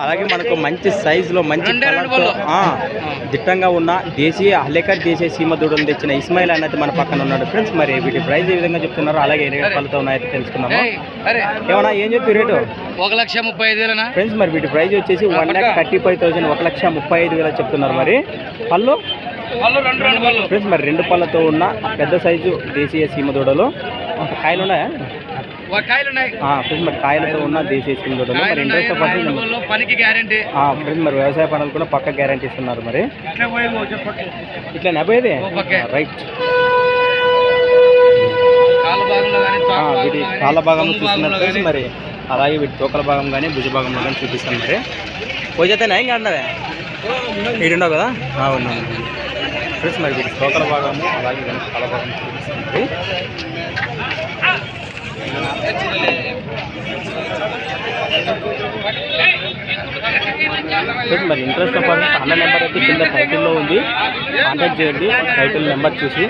అలాగే మనకు మంచి సైజులో మంచి దిట్టంగా ఉన్న దేశీయ హలేకర్ దేశీయ సీమ దూడలు తెచ్చిన ఇస్మాయిల్ అనేది మన పక్కన ఉన్నాడు ఫ్రెండ్స్. మరి వీటి ప్రైస్ ఏ విధంగా చెప్తున్నారు, అలాగే ఏ పళ్ళతో ఉన్నాయో తెలుసుకున్నాము. ఏమన్నా ఏం చెప్పి రేటు? 1,35,000 ఫ్రెండ్స్. మరి వీటి ప్రైస్ వచ్చేసి 1,35,000 1,35,000 చెప్తున్నారు. మరి పళ్ళు ఫ్రెండ్స్ మరి 2 పళ్ళతో ఉన్న పెద్ద సైజు దేశీయ సీమ దూడలు. కాయలు ఉన్నాయా? ఫ్రెండ్స్ మరి కాయలతో ఉన్న దేశీయ సీమ దూడలు. మరి ఇంట్రెస్ట్ ఫ్రెండ్స్ మరి వ్యవసాయ పనులు కూడా పక్క గ్యారంటీ ఇస్తున్నారు. మరి ఇట్లా నెపోయేది రైట్. వీటి కాళ్ళ భాగంలో చూస్తున్నట్టు మరి అలాగే వీటి తోకల భాగం కానీ భుజ భాగంలో కానీ చూపిస్తాను. మరి పోజైతేనే ఇంకా అన్నవే ఈడుండవు కదా ఉన్నాను ఫ్రెండ్స్. మరి వీటి తోకల భాగము అలాగే కాళ్ళ భాగం చూపిస్తుంది. మరి ఇంట్రెస్ట్ అన్న నెంబర్ అయితే కింద టైటిల్లో ఉంది, కాంటాక్ట్ చేయండి. టైటిల్ నెంబర్ చూసి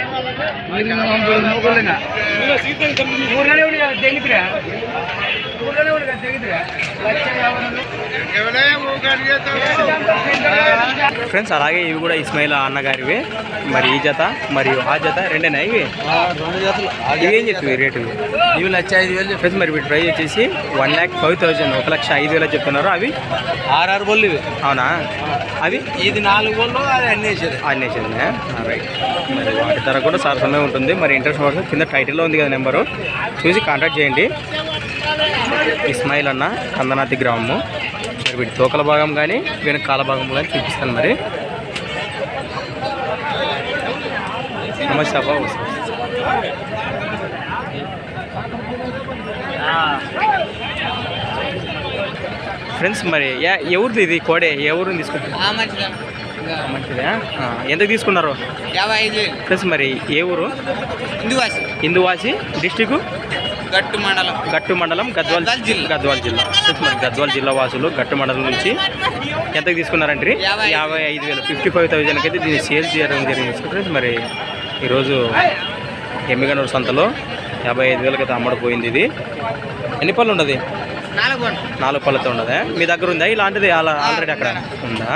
ఫ్రెండ్స్. అలాగే ఇవి కూడా ఇస్మాయిల్ అన్నగారివి. మరి ఈ జత మరియు ఆ జత రెండేనా? ఇవి 2 జతలు. ఇవేం చెప్తుంది రేటు? ఇవి 1,05,000 ఫ్రెండ్స్. మరి వీటి ప్రైస్ వచ్చేసి 1,05,000 1,05,000 చెప్తున్నారు. అవి 6 బళ్ళు ఇవి. అవునా? అవి ఇది 4 బళ్ళు, అది అన్నేసేది రైట్. మరి వాటి ధర కూడా సరసమే ఉంటుంది. మరి ఇంట్రెస్ట్ పడుతుంది కింద టైటిల్లో ఉంది కదా నెంబరు, చూసి కాంటాక్ట్ చేయండి. ఇస్మాయిల్ అన్న కందనాతి గ్రామము. మరి వీటి తోకల భాగం కానీ వెనక కాల భాగం కానీ చూపిస్తాను. మరి నమస్తే అబ్బా. ఫ్రెండ్స్ మరి ఎవరిది ఇది కోడే? ఎవరు తీసుకుంటారు? మంచిదా? ఎందుకు తీసుకున్నారు? 55,000 ఫ్రెండ్స్. మరి ఏ ఊరు? ఇందువాసి డిస్టిక్ గట్టు మండలం గద్వాల్ జిల్లా. మరి గద్వాల్ జిల్లా వాసులు గట్టు మండలం నుంచి ఎంతకు తీసుకున్నారంటే 55,000 55,000 అయితే దీన్ని సేల్ చేయడం జరిగింది ఫ్రెండ్స్. మరి ఈరోజు ఎమ్మిగనూరు సంతలో 55,000 అయితే అమ్మడిపోయింది. ఇది ఎన్ని పళ్ళు ఉండదు? 4 పళ్ళతో ఉండదా? మీ దగ్గర ఉందా ఇలాంటిది? ఆల్రెడీ అక్కడ ఉందా?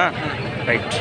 రైట్.